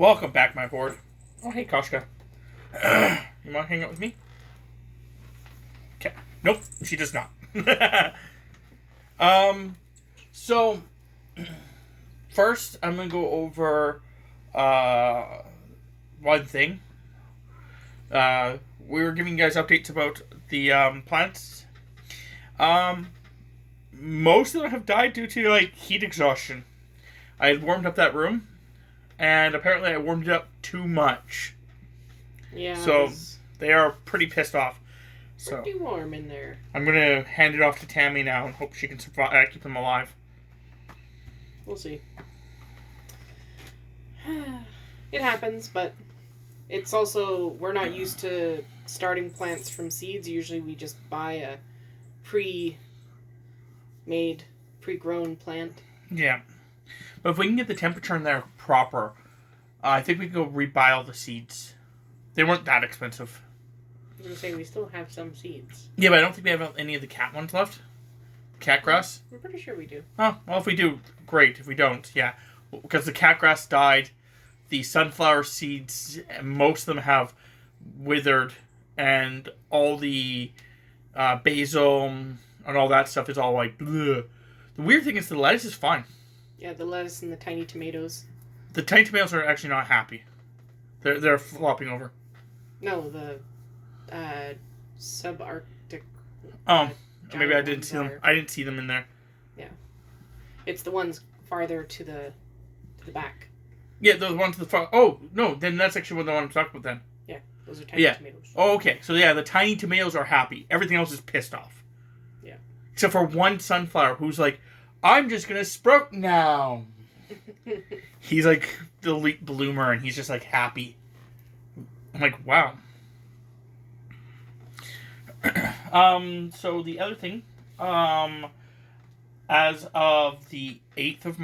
Welcome back, my horde. Oh, hey, Koshka. You want to hang out with me? Okay. Nope, she does not. So, first, I'm going to go over one thing. We were giving you guys updates about the plants. Most of them have died due to, heat exhaustion. I had warmed up that room, and apparently I warmed it up too much. Yeah. So they are pretty pissed off. So pretty warm in there. I'm gonna hand it off to Tammy now and hope she can survive, keep them alive. We'll see. It happens, but it's also, we're not used to starting plants from seeds. Usually we just buy a pre-made, pre-grown plant. Yeah. But if we can get the temperature in there proper, I think we can go rebuy all the seeds. They weren't that expensive. I was going to say, we still have some seeds. Yeah, but I don't think we have any of the cat ones left. Cat grass? I'm pretty sure we do. Oh, well, if we do, great. If we don't, yeah. Because the cat grass died. The sunflower seeds, most of them have withered. And all the basil and all that stuff is all like, bleh. The weird thing is the lettuce is fine. Yeah, the lettuce and the tiny tomatoes. The tiny tomatoes are actually not happy. They're flopping over. No, the subarctic. Maybe I didn't see them. I didn't see them in there. Yeah, it's the ones farther to the back. Yeah, those ones to the far. Oh no, then that's actually what I want to talk about then. Yeah, those are tiny tomatoes. Oh, okay. So yeah, the tiny tomatoes are happy. Everything else is pissed off. Yeah. Except for one sunflower who's like, I'm just gonna sprout now. He's like the late bloomer, and he's just like happy. I'm like, wow. So the other thing, as of the 8th of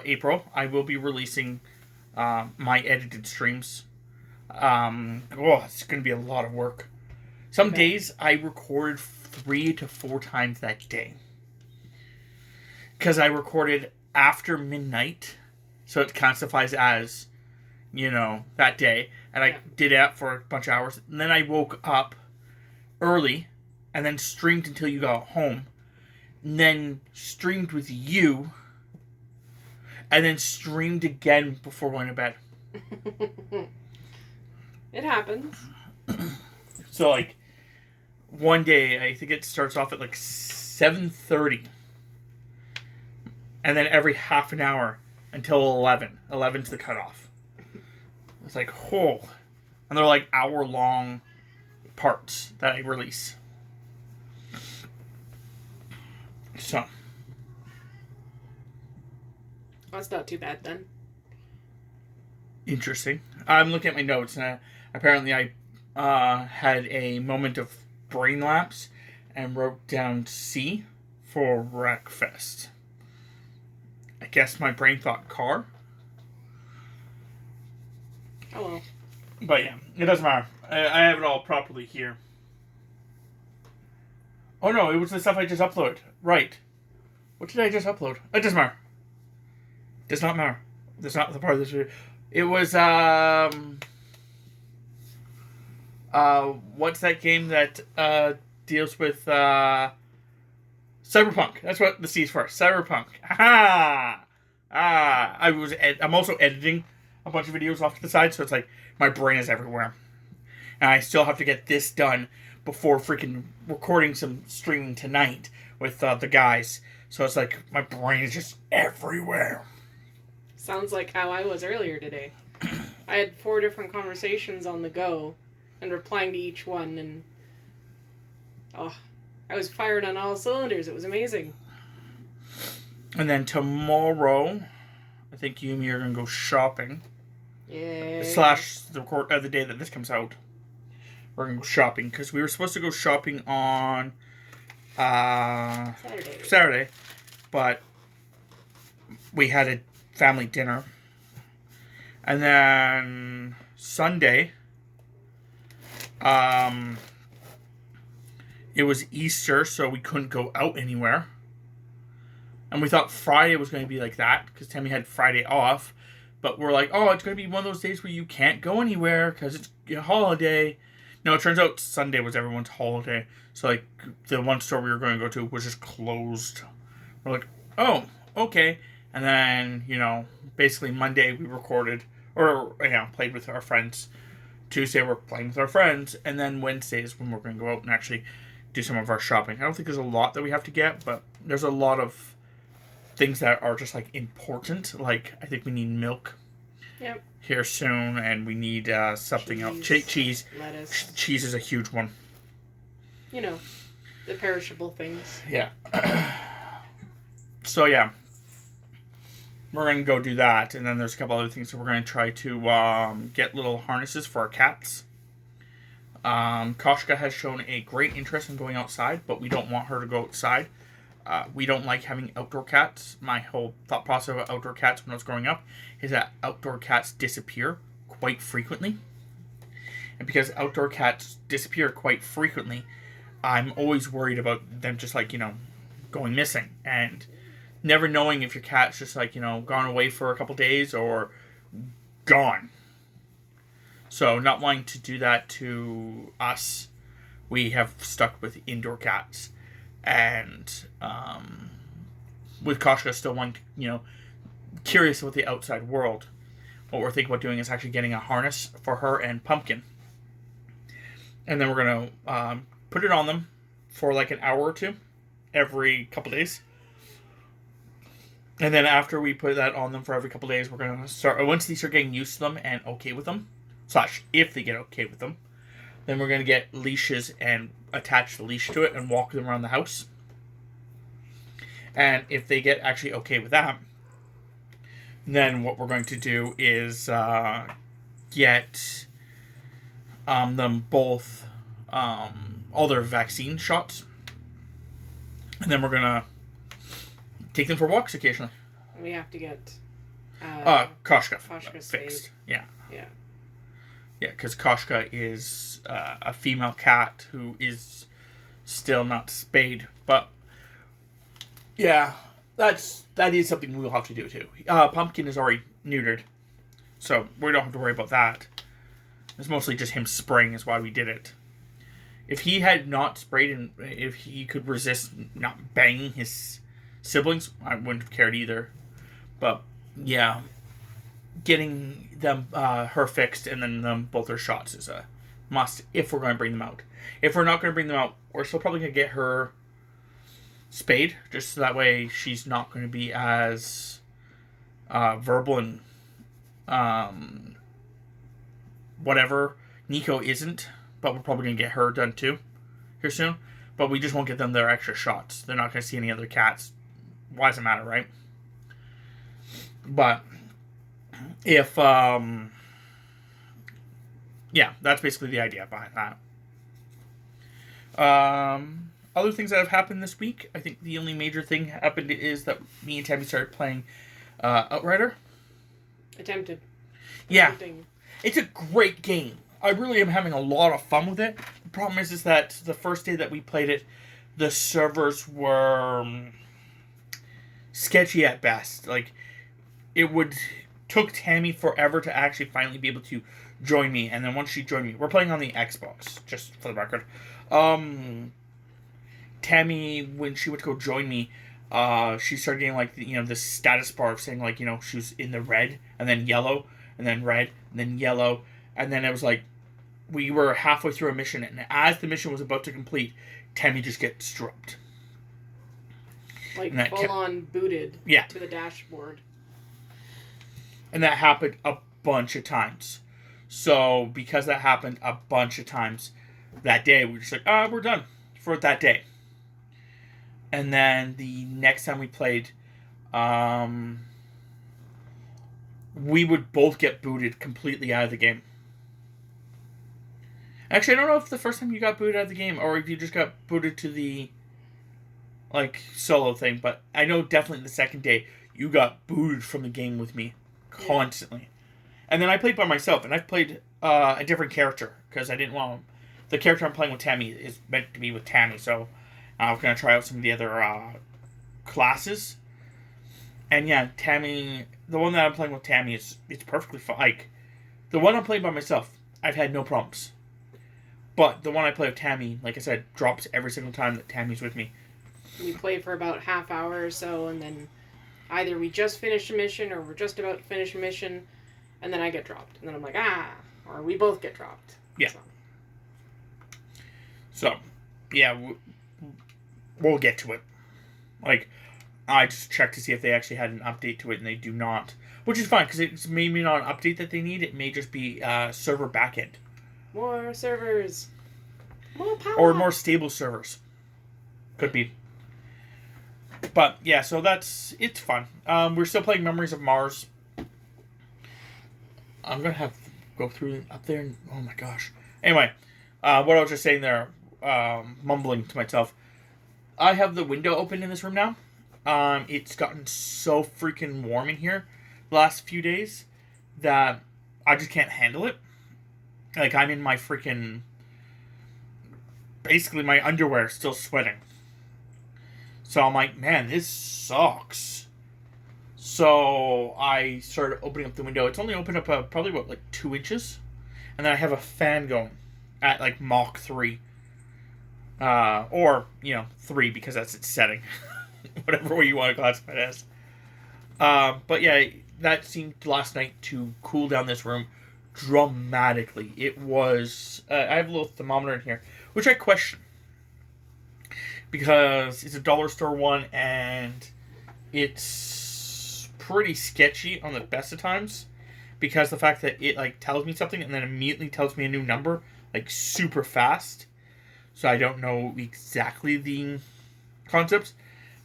April, I will be releasing my edited streams. It's going to be a lot of work. Some days I record 3 to 4 times that day. Because I recorded after midnight, so it classifies as, that day. And I did that for a bunch of hours. And then I woke up early and then streamed until you got home. And then streamed with you. And then streamed again before going to bed. It happens. So, one day, I think it starts off at 7:30. And then every half an hour until 11. 11's the cutoff. It's like, oh. And they're hour-long parts that I release. So. That's not too bad then. Interesting. I'm looking at my notes, and apparently I had a moment of brain lapse and wrote down C for Wreckfest. I guess my brain thought car. Oh well. But yeah, it doesn't matter. I have it all properly here. Oh no, it was the stuff I just uploaded. Right. What did I just upload? It doesn't matter. Does not matter. That's not the part of this video. It was, what's that game that, deals with, Cyberpunk. That's what the C is for. Cyberpunk. Aha! I'm also editing a bunch of videos off to the side, so it's my brain is everywhere. And I still have to get this done before freaking recording some streaming tonight with the guys. So it's my brain is just everywhere. Sounds like how I was earlier today. I had 4 different conversations on the go and replying to each one, and I was firing on all cylinders. It was amazing. And then tomorrow, I think you and me are going to go shopping. Yeah. / the day that this comes out. We're going to go shopping. Because we were supposed to go shopping on Saturday. But we had a family dinner. And then Sunday, it was Easter, so we couldn't go out anywhere. And we thought Friday was going to be like that, because Tammy had Friday off. But we're like, oh, it's going to be one of those days where you can't go anywhere because it's a holiday. No, it turns out Sunday was everyone's holiday. So, like, the one store we were going to go to was just closed. We're like, oh, okay. And then, basically Monday we recorded, or, played with our friends. Tuesday we're playing with our friends. And then Wednesday is when we're going to go out and actually do some of our shopping. I don't think there's a lot that we have to get, but there's a lot of things that are just, like, important. Like, I think we need milk. Yep. Here soon, and we need something else. Cheese. Lettuce. Cheese is a huge one. The perishable things. Yeah. So, yeah. We're going to go do that, and then there's a couple other things that we're going to try to get little harnesses for our cats. Koshka has shown a great interest in going outside, but we don't want her to go outside. We don't like having outdoor cats. My whole thought process about outdoor cats when I was growing up is that outdoor cats disappear quite frequently. And because outdoor cats disappear quite frequently, I'm always worried about them just, like, going missing. And never knowing if your cat's just, like, gone away for a couple days or gone. So not wanting to do that to us, we have stuck with indoor cats. And with Koshka still curious about the outside world, what we're thinking about doing is actually getting a harness for her and Pumpkin. And then we're going to put it on them for like an hour or two every couple days. And then after we put that on them for every couple days, we're going to start, once they start getting used to them and okay with them, / if they get okay with them, then we're going to get leashes and attach the leash to it and walk them around the house. And if they get actually okay with that, then what we're going to do is get them both all their vaccine shots. And then we're going to take them for walks occasionally. We have to get Koshka fixed. Yeah. Yeah. Yeah, because Koshka is a female cat who is still not spayed. But, yeah, that is something we'll have to do, too. Pumpkin is already neutered, so we don't have to worry about that. It's mostly just him spraying is why we did it. If he had not sprayed and if he could resist not banging his siblings, I wouldn't have cared either. But, yeah, getting them her fixed and then them both their shots is a must if we're going to bring them out. If we're not going to bring them out, we're still probably going to get her spayed, just so that way she's not going to be as verbal and whatever. Nico isn't, but we're probably going to get her done too here soon. But we just won't get them their extra shots. They're not going to see any other cats. Why does it matter, right? But if, yeah, that's basically the idea behind that. Other things that have happened this week, I think the only major thing happened is that me and Tammy started playing Outrider. Attempted. Yeah. It's a great game. I really am having a lot of fun with it. The problem is that the first day that we played it, the servers were sketchy at best. Like, took Tammy forever to actually finally be able to join me, and then once she joined me, we're playing on the Xbox, just for the record. Tammy, when she went to go join me, she started getting like this status bar of saying like she was in the red, and then yellow, and then red, and then yellow, and then it was like we were halfway through a mission, and as the mission was about to complete, Tammy just gets dropped. Like full on booted to the dashboard. And that happened a bunch of times. So, because that happened a bunch of times that day, we were just like, we're done for that day. And then the next time we played, we would both get booted completely out of the game. Actually, I don't know if the first time you got booted out of the game or if you just got booted to the solo thing, but I know definitely the second day you got booted from the game with me constantly. And then I played by myself, and I've played a different character because I didn't want the character I'm playing with Tammy is meant to be with Tammy, so I was going to try out some of the other classes. And yeah, Tammy the one that I'm playing with Tammy it's perfectly fine. Like, the one I'm playing by myself, I've had no problems. But the one I play with Tammy, like I said, drops every single time that Tammy's with me. We play for about half hour or so, and then either we just finished a mission or we're just about to finish a mission, and then I get dropped. And then I'm like, or we both get dropped. Yeah. So yeah, we'll get to it. Like, I just checked to see if they actually had an update to it, and they do not. Which is fine, because it's maybe not an update that they need. It may just be server backend. More servers. More power. Or more stable servers. Could be. But, yeah, so it's fun. We're still playing Memories of Mars. I'm going to go through up there and, oh my gosh. Anyway, what I was just saying there, mumbling to myself. I have the window open in this room now. It's gotten so freaking warm in here the last few days that I just can't handle it. Like, I'm in my freaking... Basically, my underwear is still sweating. So I'm like, man, this sucks. So I started opening up the window. It's only opened up probably, 2 inches? And then I have a fan going at, like, Mach 3. Or, 3, because that's its setting. Whatever way you want to classify it as. But yeah, that seemed last night to cool down this room dramatically. It was... I have a little thermometer in here, which I question. Because it's a dollar store one, and it's pretty sketchy on the best of times. Because the fact that it, like, tells me something and then immediately tells me a new number, like, super fast. So I don't know exactly the concepts.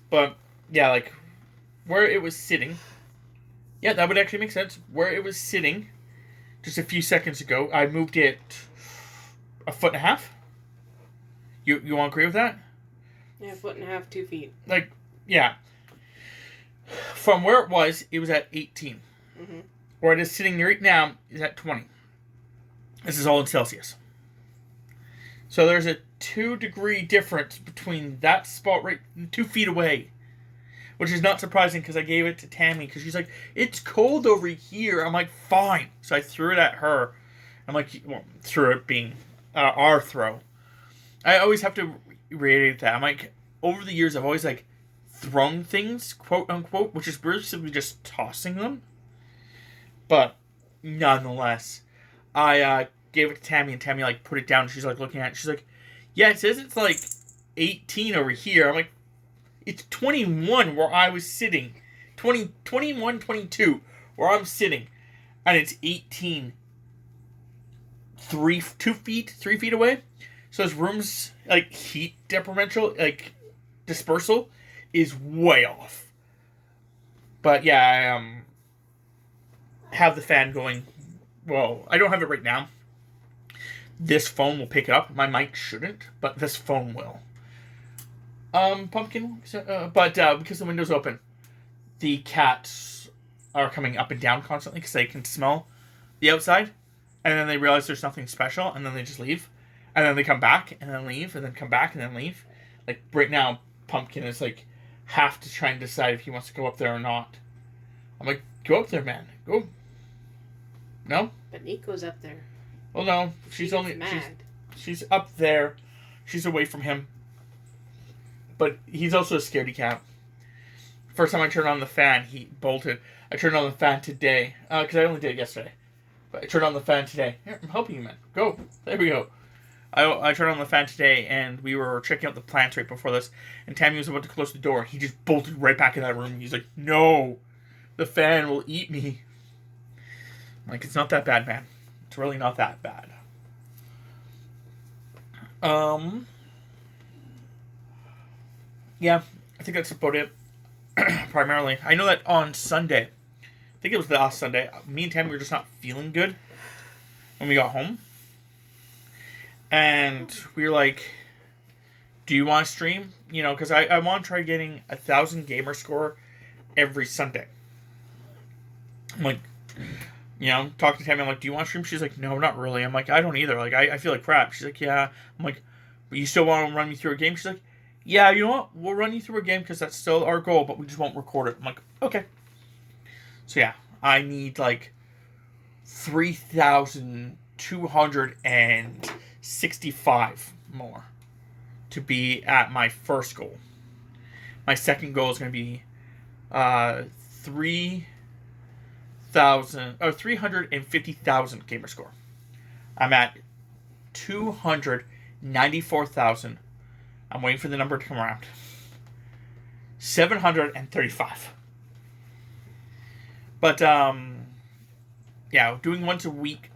But, yeah, like, where it was sitting... Yeah, that would actually make sense. Where it was sitting just a few seconds ago, I moved it a foot and a half. You want to agree with that? Yeah, 1.5 feet, 2 feet. Like, yeah. From where it was at 18. Mm-hmm. Where it is sitting right now is at 20. This is all in Celsius. So there's a 2-degree difference between that spot right 2 feet away. Which is not surprising because I gave it to Tammy because she's like, it's cold over here. I'm like, fine. So I threw it at her. I'm like, well, threw it being our throw. I always have to reiterate that. I'm like, over the years, I've always, like, thrown things, quote unquote, which is basically just tossing them. But nonetheless, I gave it to Tammy, and Tammy, like, put it down. She's, like, looking at it. She's like, yeah, it says it's, like, 18 over here. I'm like, it's 21 where I was sitting. 21, 22 where I'm sitting. And it's 18. 3 feet away. So this room's, like, heat differential, like, dispersal is way off. But, yeah, I have the fan going. Well, I don't have it right now. This phone will pick it up. My mic shouldn't, but this phone will. Pumpkin, but because the window's open, the cats are coming up and down constantly because they can smell the outside, and then they realize there's nothing special, and then they just leave, and then they come back, and then leave, and then come back, and then leave. Like, right now, Pumpkin is, like, have to try and decide if he wants to go up there or not. I'm like, go up there, man. Go. No? But Nico's up there. Well, no. She's she's up there. She's away from him. But he's also a scaredy cat. First time I turned on the fan, he bolted. I turned on the fan today. Because I only did it yesterday. But I turned on the fan today. Here, I'm helping you, man. Go. There we go. I turned on the fan today, and we were checking out the plants right before this. And Tammy was about to close the door. He just bolted right back in that room. He's like, no. The fan will eat me. I'm like, it's not that bad, man. It's really not that bad. Yeah, I think that's about it. Primarily. I know that on Sunday, I think it was the last Sunday, me and Tammy were just not feeling good when we got home. And we were like, do you want to stream? You know, because I want to try getting 1,000 gamer score every Sunday. I'm like, you know, talk to Tammy. I'm like, do you want to stream? She's like, no, not really. I'm like, I don't either. Like, I feel like crap. She's like, yeah. I'm like, but you still want to run me through a game? She's like, yeah, you know what? We'll run you through a game because that's still our goal, but we just won't record it. I'm like, okay. So yeah, I need like 3,265 more to be at my first goal. My second goal is going to be 350,000 gamer score. I'm at 294,000. I'm waiting for the number to come around. 735. But yeah, doing once a week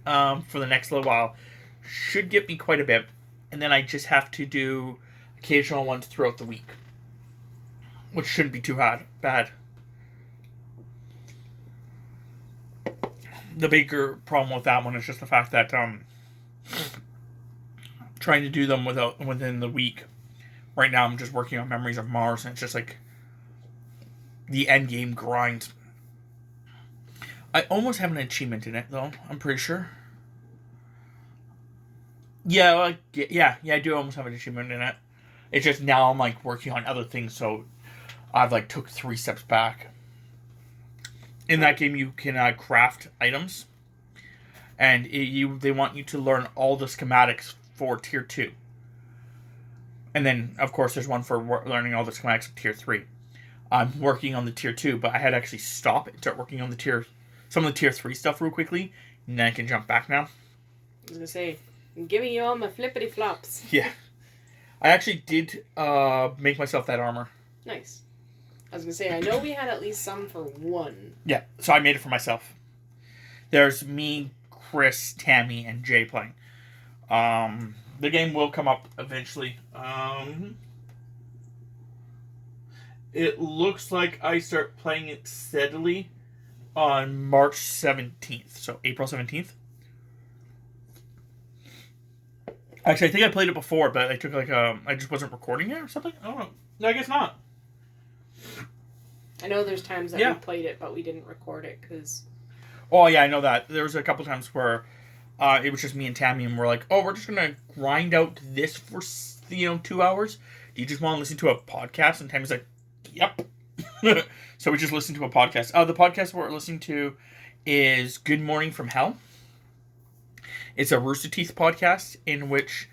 for the next little while should get me quite a bit, and then I just have to do occasional ones throughout the week, which shouldn't be too bad. The bigger problem with that one is just the fact that trying to do them within the week. Right now, I'm just working on Memories of Mars, and it's just like the end game grind. I almost have an achievement in it, though. I'm pretty sure. Yeah, I do almost have an achievement in it. It's just now I'm like working on other things, so I've like took 3 steps back. In that game, you can craft items, and they want you to learn all the schematics for Tier 2. And then, of course, there's one for learning all the schematics of Tier 3. I'm working on the Tier 2, but I had to actually stop and start working on some of the Tier 3 stuff real quickly, and then I can jump back now. I was going to say, I'm giving you all my flippity flops. Yeah. I actually did make myself that armor. Nice. I was going to say, I know we had at least some for 1. Yeah, so I made it for myself. There's me, Chris, Tammy, and Jay playing. The game will come up eventually. It looks like I start playing it steadily on March 17th, so April 17th. Actually, I think I played it before, but I took I just wasn't recording it or something. I don't know. No, I guess not. I know there's times that we played it, but we didn't record it because. Oh yeah, I know that. There was a couple times where it was just me and Tammy, and we're like, "Oh, we're just gonna grind out this for 2 hours. Do you just want to listen to a podcast?" And Tammy's like, "Yep." So we just listened to a podcast. The podcast we're listening to is Good Morning from Hell. It's a Rooster Teeth podcast in which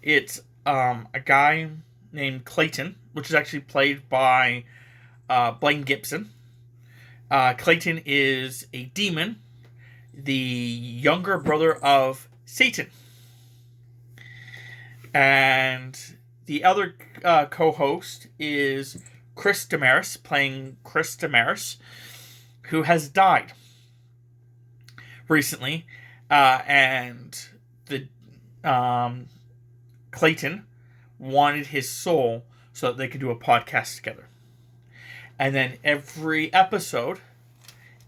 it's a guy named Clayton, which is actually played by Blaine Gibson. Clayton is a demon, the younger brother of Satan. And the other co-host is Chris Damaris, playing Chris Damaris, who has died recently. And the Clayton wanted his soul so that they could do a podcast together. And then every episode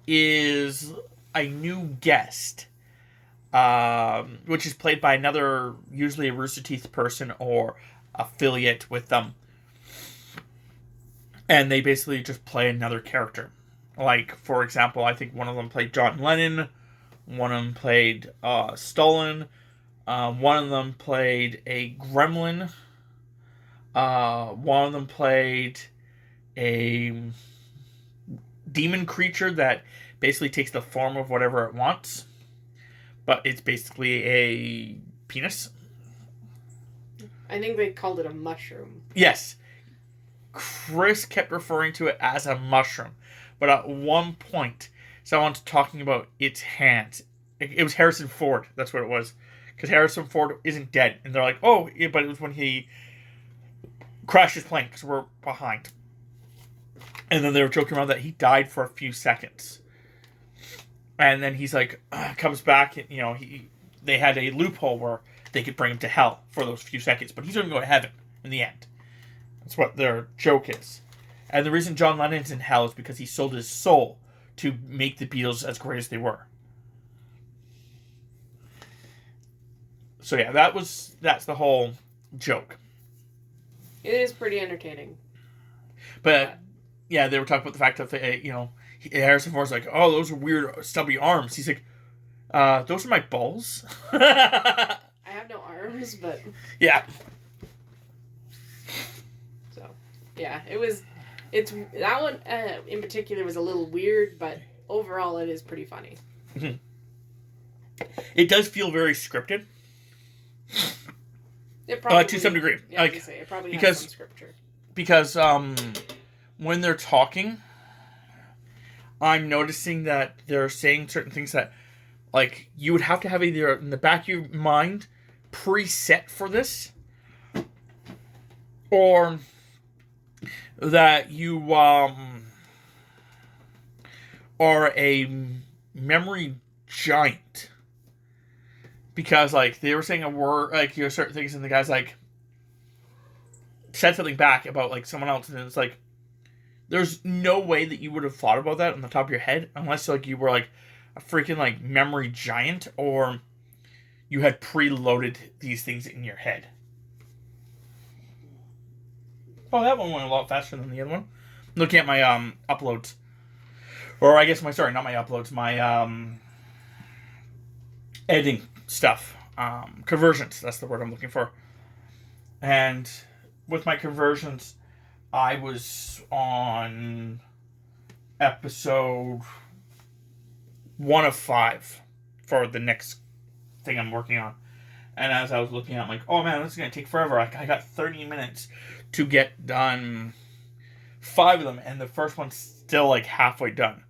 is a new guest, which is played by another, usually a Rooster Teeth person or affiliate with them. And they basically just play another character. Like, for example, I think one of them played John Lennon, one of them played Stalin, one of them played a gremlin, one of them played a demon creature that basically takes the form of whatever it wants, but it's basically a penis. I think they called it a mushroom. Yes. Chris kept referring to it as a mushroom, but at one point someone's talking about its hands. It was Harrison Ford, that's what it was, because Harrison Ford isn't dead, and they're like, oh, yeah, but it was when he crashed his plane because we're behind. And then they were joking around that he died for a few seconds. And then he's like, comes back, and, they had a loophole where they could bring him to hell for those few seconds, but he's going to go to heaven in the end. That's what their joke is. And the reason John Lennon's in hell is because he sold his soul to make the Beatles as great as they were. So yeah, that's the whole joke. It is pretty entertaining. But yeah, they were talking about the fact that Harrison Ford's like, oh, those are weird stubby arms. He's like, those are my balls. I have no arms, but yeah. So yeah, it was It's that one in particular was a little weird, but overall it is pretty funny. It does feel very scripted. It probably, to some degree. Yeah, like, it probably has some scripture. Because when they're talking, I'm noticing that they're saying certain things that, like, you would have to have either in the back of your mind preset for this, or that you are a memory giant. Because, like, they were saying a word, like, you know, certain things, and the guy's like, said something back about, like, someone else, and it's like, there's no way that you would have thought about that on the top of your head, unless, like, you were, like, a freaking, like, memory giant, or you had preloaded these things in your head. Oh, that one went a lot faster than the other one. Looking at my, uploads. Or, I guess not my uploads, my, editing stuff. Conversions, that's the word I'm looking for. And with my conversions, I was on episode 1 of 5 for the next thing I'm working on. And as I was looking at it, I'm like, oh man, this is going to take forever. I got 30 minutes to get done 5 of them, and the first one's still like halfway done.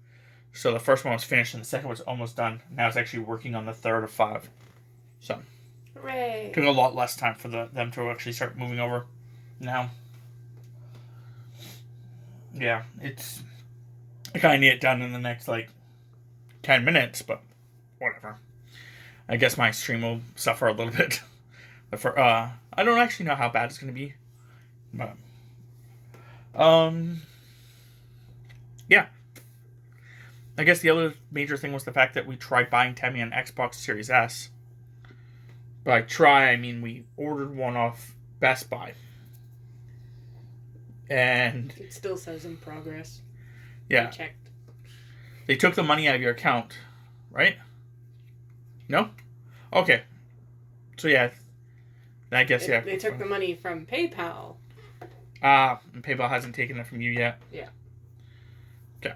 So the first one was finished, and the second was almost done. Now it's actually working on the third of 5. So, hooray! Took a lot less time for them to actually start moving over. Now, yeah, I kind of need it done in the next like 10 minutes, but whatever. I guess my stream will suffer a little bit. I don't actually know how bad it's going to be, but yeah. I guess the other major thing was the fact that we tried buying Tammy an Xbox Series S. By try, I mean we ordered one off Best Buy. And it still says in progress. Yeah. I checked. They took the money out of your account, right? No? Okay. So yeah. I guess, yeah. They took the money from PayPal. And PayPal hasn't taken it from you yet? Yeah. Okay.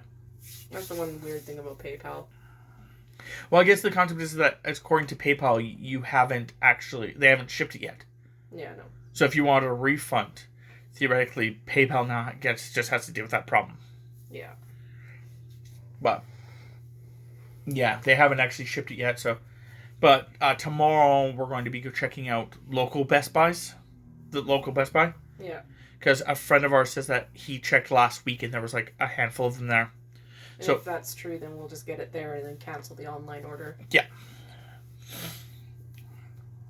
That's the one weird thing about PayPal. Well, I guess the concept is that, according to PayPal, they haven't shipped it yet. Yeah, no. So if you want a refund, theoretically, PayPal now just has to deal with that problem. Yeah. But, yeah, they haven't actually shipped it yet, so. But tomorrow we're going to be checking out local Best Buys. The local Best Buy. Yeah. Because a friend of ours says that he checked last week and there was like a handful of them there. And so if that's true, then we'll just get it there and then cancel the online order. Yeah.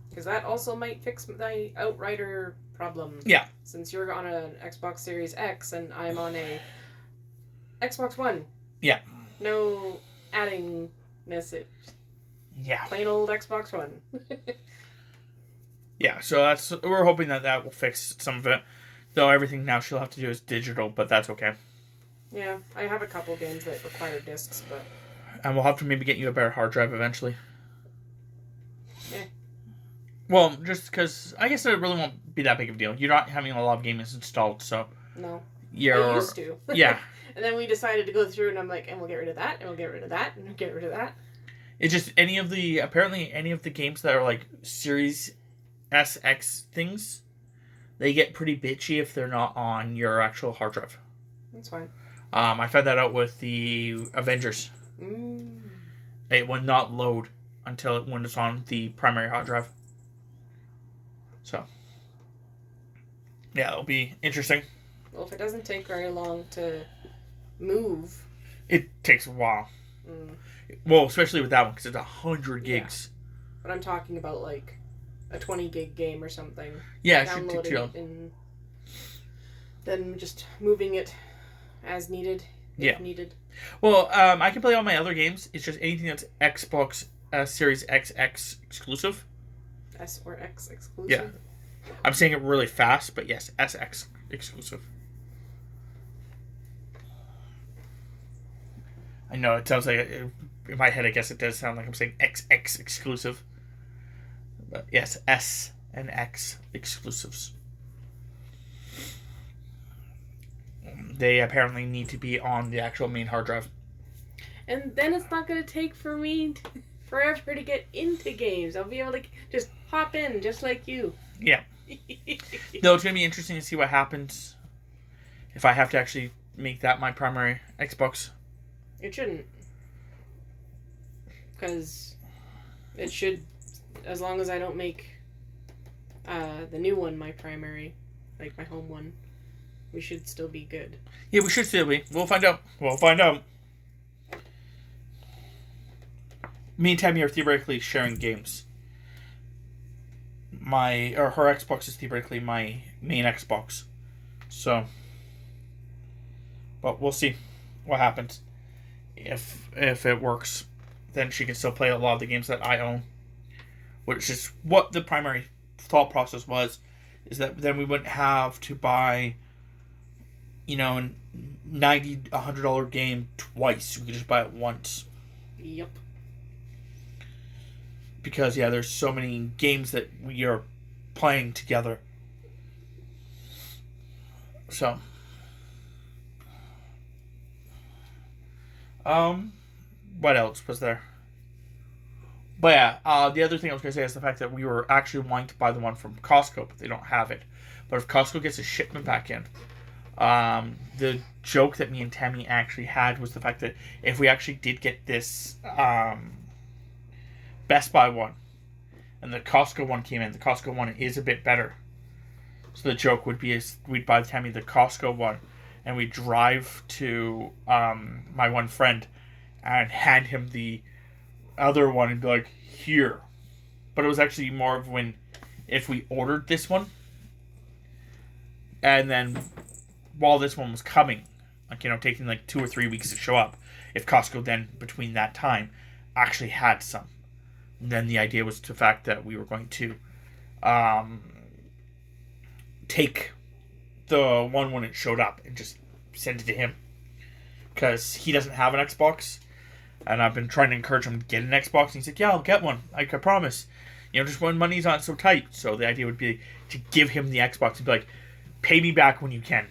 Because that also might fix my Outrider problem. Yeah. Since you're on an Xbox Series X and I'm on a Xbox One. Yeah. No adding message. Yeah. Plain old Xbox One. Yeah, so we're hoping that will fix some of it. Though everything now she'll have to do is digital, but that's okay. Yeah, I have a couple games that require discs, but... And we'll have to maybe get you a better hard drive eventually. Yeah. Well, just because I guess it really won't be that big of a deal. You're not having a lot of games installed, so... No. You're... I used to. Yeah. And then we decided to go through, and I'm like, and we'll get rid of that, and we'll get rid of that, and we'll get rid of that. It's just apparently any of the games that are like Series SX things, they get pretty bitchy if they're not on your actual hard drive. That's fine. I found that out with the Avengers. It would not load until when it's on the primary hard drive. So, yeah, it'll be interesting. Well, if it doesn't take very long to move... It takes a while. Well, especially with that one, because it's 100 gigs. Yeah. But I'm talking about, like, a 20 gig game or something. Yeah, it should take too long. And then just moving it as needed, if needed. Well, I can play all my other games. It's just anything that's Xbox Series XX exclusive. S or X exclusive? Yeah. I'm saying it really fast, but yes, SX exclusive. I know, it sounds like, in my head, I guess it does sound like I'm saying XX exclusive. But yes, S and X exclusives. they apparently need to be on the actual main hard drive. And then it's not going to take for me forever to get into games. I'll be able to just hop in, just like you. Yeah. No, it's going to be interesting to see what happens if I have to actually make that my primary Xbox. It shouldn't. Because it should, as long as I don't make the new one my primary, like my home one, we should still be good. Yeah, we should still be. We'll find out. We'll find out. Me and Tammy are theoretically sharing games. Her Xbox is theoretically my main Xbox. So, but we'll see what happens. If it works, then she can still play a lot of the games that I own. Which is what the primary thought process was, is that then we wouldn't have to buy, a $90-$100 game twice. We could just buy it once. Yep. Because, there's so many games that we are playing together. So. What else was there? But yeah, the other thing I was going to say is the fact that we were actually wanting to buy the one from Costco, but they don't have it. But if Costco gets a shipment back in, the joke that me and Tammy actually had was the fact that if we actually did get this Best Buy one, and the Costco one came in, the Costco one is a bit better. So the joke would be is we'd buy Tammy the Costco one, and we'd drive to my one friend and hand him the other one and be like, here. But it was actually more of if we ordered this one, and then while this one was coming, taking 2 or 3 weeks to show up, if Costco then, between that time, actually had some. Then the idea was the fact that we were going to take the one when it showed up and just send it to him. Because he doesn't have an Xbox. And I've been trying to encourage him to get an Xbox. And he's like, yeah, I'll get one. I promise. Just when money's not so tight. So the idea would be to give him the Xbox and be like, pay me back when you can.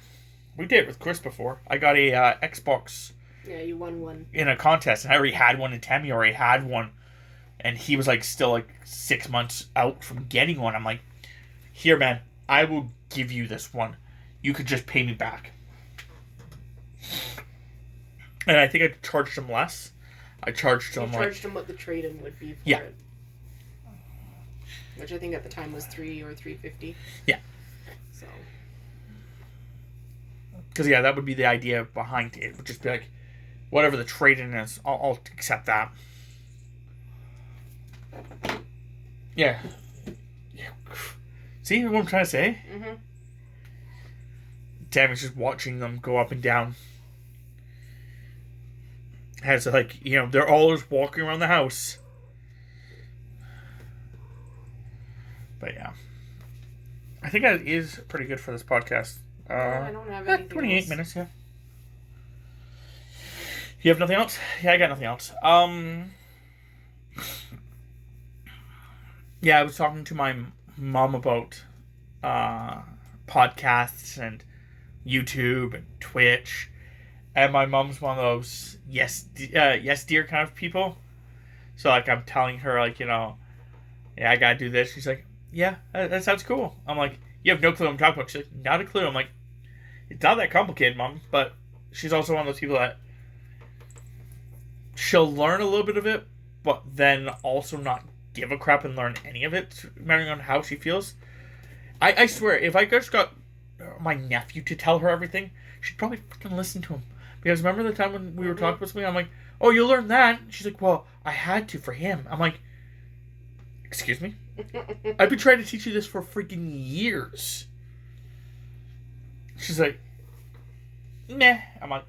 We did it with Chris before. I got a Xbox. Yeah, you won one. In a contest. And I already had one. And Tammy already had one. And he was still 6 months out from getting one. I'm like, here, man, I will give you this one. You could just pay me back. And I think I charged him less. I charged him him what the trade-in would be for it. Which I think at the time was $3 or $3.50. Yeah. So. Because that would be the idea behind it. It would just be whatever the trade-in is, I'll accept that. Yeah. See what I'm trying to say? Mm-hmm. Tammy's just watching them go up and down. Has they're all just walking around the house. But yeah. I think that is pretty good for this podcast. I don't have anything 28 else. minutes, yeah. You have nothing else? Yeah, I got nothing else. Yeah, I was talking to my mom about podcasts and YouTube and Twitch, and my mom's one of those yes dear kind of people. So I'm telling her yeah, I gotta do this. She's like, yeah, that sounds cool. I'm like, you have no clue what I'm talking about. She's like, not a clue. I'm like, it's not that complicated, Mom. But she's also one of those people that she'll learn a little bit of it, but then also not give a crap and learn any of it, depending on how she feels. I swear, if I just got my nephew to tell her everything, she'd probably freaking listen to him. Because remember the time when we were talking about something, I'm like, oh, you'll learn that. She's like, well, I had to for him. I'm like, excuse me? I've been trying to teach you this for freaking years. She's like, meh. I'm like,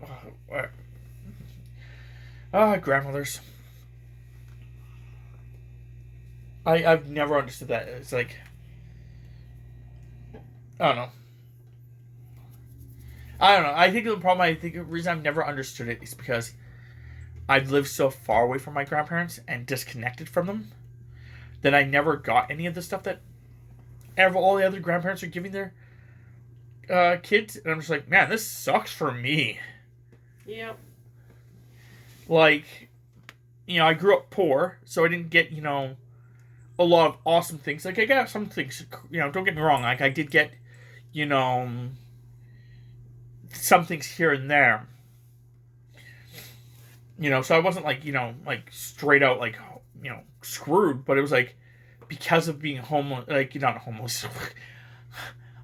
grandmothers. I've never understood that. It's like, I don't know. I think the reason I've never understood it is because I've lived so far away from my grandparents and disconnected from them that I never got any of the stuff that all the other grandparents are giving their kids, and I'm just like, man, this sucks for me. Yep. Like, I grew up poor, so I didn't get, a lot of awesome things. Like, I got some things, don't get me wrong. Like, I did get, you know, some things here and there. So I wasn't like, like straight out, like, screwed, but it was like, because of being homeless, like, not homeless. I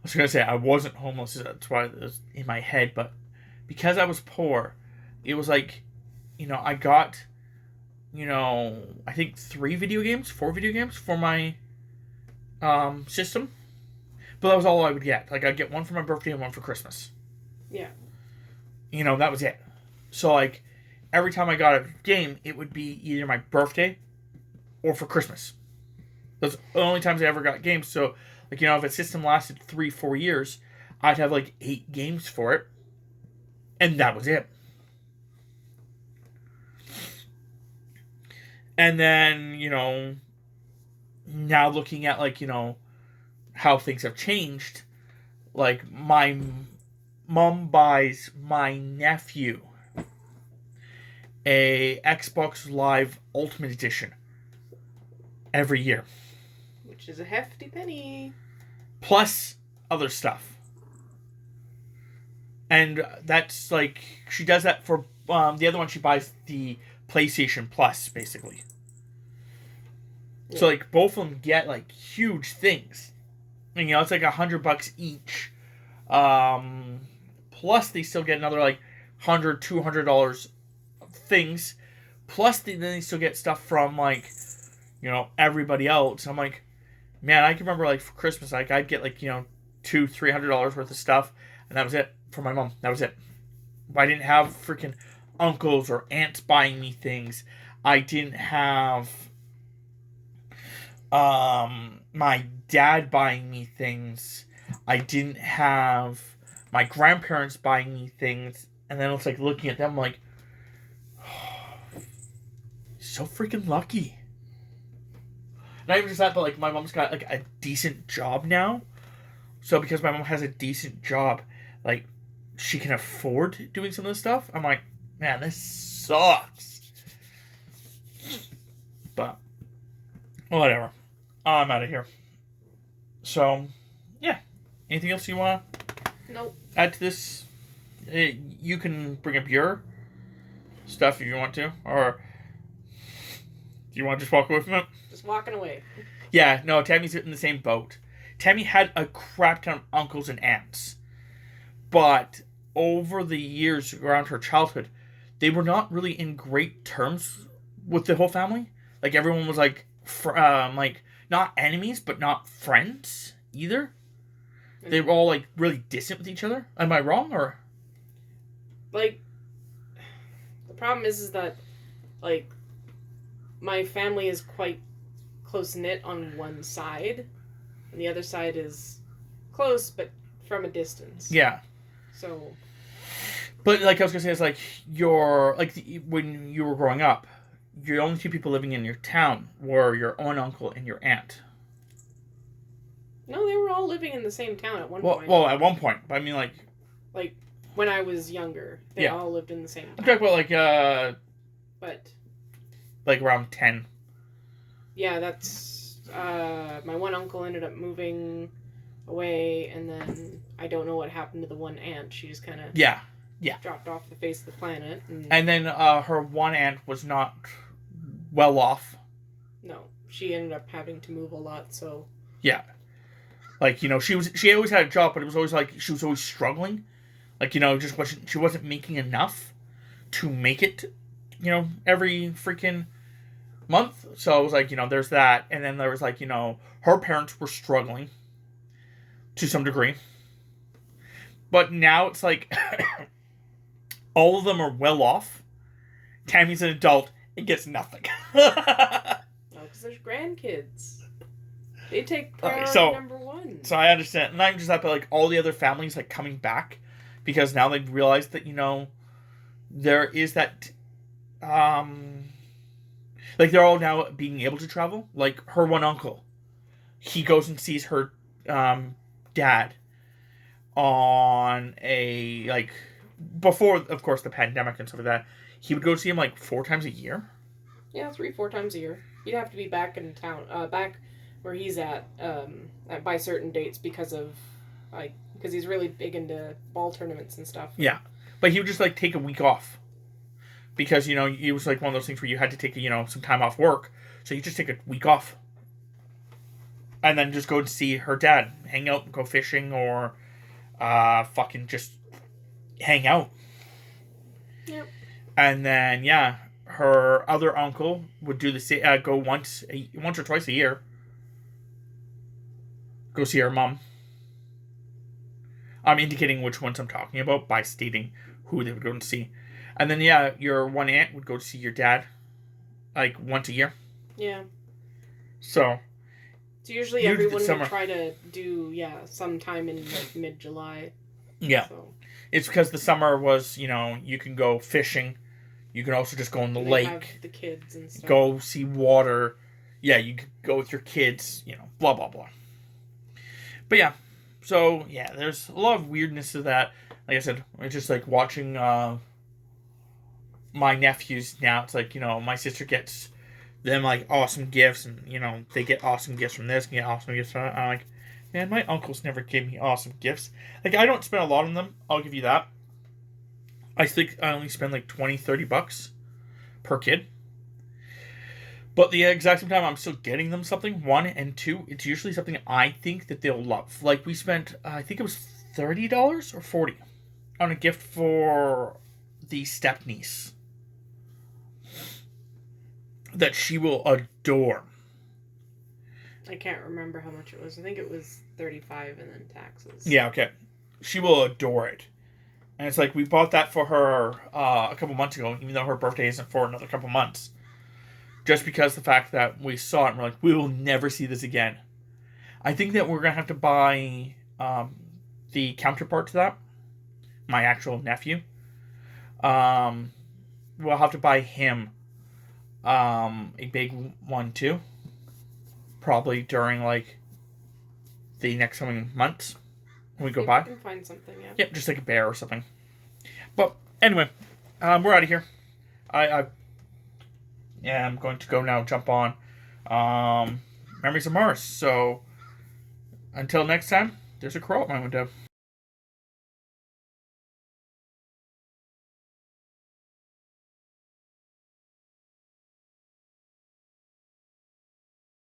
was going to say I wasn't homeless, that's why it was in my head, but because I was poor, it was like, I got, I think 4 video games for my system. But that was all I would get. Like, I'd get one for my birthday and one for Christmas. Yeah. That was it. So, like, every time I got a game, it would be either my birthday or for Christmas. Those are the only times I ever got games. So, like, if a system lasted 3-4 years, I'd have, like, 8 games for it. And that was it. And then, now looking at, like, how things have changed, like, my mom buys my nephew a Xbox Live Ultimate Edition every year. Which is a hefty penny. Plus other stuff. And that's, like, she does that for, the other one she buys the PlayStation Plus, basically. Yeah. So, like, both of them get, like, huge things. And, it's like $100 each. Plus, they still get another, like, $100, $200 things. Plus, then they still get stuff from, like, everybody else. I'm like, man, I can remember, like, for Christmas, like, I'd get, like, $200-$300 worth of stuff. And that was it for my mom. That was it. I didn't have freaking uncles or aunts buying me things. I didn't have my dad buying me things. I didn't have my grandparents buying me things. And then it's like looking at them like, oh, so freaking lucky. Not even just that, but like my mom's got like a decent job now. So because my mom has a decent job, like she can afford doing some of this stuff. I'm like, man, this sucks. But whatever. I'm out of here. So, yeah. Anything else you want to add to this? You can bring up your stuff if you want to. Or do you want to just walk away from it? Just walking away. Yeah, no, Tammy's in the same boat. Tammy had a crap ton of uncles and aunts. But over the years around her childhood, they were not really in great terms with the whole family. Like, everyone was like not enemies, but not friends either. They were all like really distant with each other. Am I wrong, or? Like, the problem is that, like, my family is quite close knit on one side, and the other side is close, but from a distance. Yeah. So. But like I was gonna say, it's like when you were growing up, your only 2 people living in your town were your own uncle and your aunt. No, they were all living in the same town at one point. Well, at one point, but I mean like when I was younger, they all lived in the same town. I'm talking about but like around 10. Yeah, that's my one uncle ended up moving away, and then I don't know what happened to the one aunt. She just kind of dropped off the face of the planet. And then her one aunt was not well off. No, she ended up having to move a lot. So yeah, like she always had a job, but it was always like she was always struggling. Like she wasn't making enough to make it. Every freaking month. So it was like there's that, and then there was like her parents were struggling to some degree. But now it's like all of them are well off. Tammy's an adult and gets nothing. Because there's grandkids. They take priority number one. So I understand. Not even just that, but like all the other families like coming back because now they've realized that there is that like they're all now being able to travel. Like her one uncle, he goes and sees her dad on a, like, before, of course, the pandemic and stuff like that, he would go see him like 4 times a year. Yeah, 3-4 times a year. You'd have to be back in town, back where he's at by certain dates because he's really big into ball tournaments and stuff. Yeah. But he would just, like, take a week off. Because, it was, like, one of those things where you had to take, some time off work. So you just take a week off. And then just go to see her dad. Hang out, go fishing, or fucking just hang out. Yep. And then, yeah, her other uncle would do the same. Go once or twice a year. Go see her mom. I'm indicating which ones I'm talking about by stating who they would go and see. And then, yeah, your one aunt would go to see your dad, like, once a year. Yeah. So usually everyone would try to do, sometime in, like, mid-July. Yeah. So. It's because the summer was, you can go fishing. You can also just go in the lake. Have the kids and stuff. Go see water. Yeah, you could go with your kids, blah, blah, blah. But yeah. So, yeah, there's a lot of weirdness to that. Like I said, it's just like watching my nephews now. It's like, my sister gets them, like, awesome gifts. And, they get awesome gifts from this and get awesome gifts from that. I'm like, man, my uncles never gave me awesome gifts. Like, I don't spend a lot on them. I'll give you that. I think I only spend like $20-$30 per kid. But the exact same time, I'm still getting them something. 1 and 2, it's usually something I think that they'll love. Like, we spent, I think it was $30 or $40 on a gift for the step niece that she will adore. I can't remember how much it was. I think it was $35 and then taxes. Yeah, okay. She will adore it. And it's like, we bought that for her a couple months ago, even though her birthday isn't for another couple months. Just because the fact that we saw it and we're like, we will never see this again. I think that we're going to have to buy the counterpart to that. My actual nephew. We'll have to buy him a big one too. Probably during, like, the next coming months. When we go by. You can find something, yeah. Yep, just like a bear or something. But anyway, we're out of here. I'm going to go now, jump on Memories of Mars. So until next time, there's a crow at my window.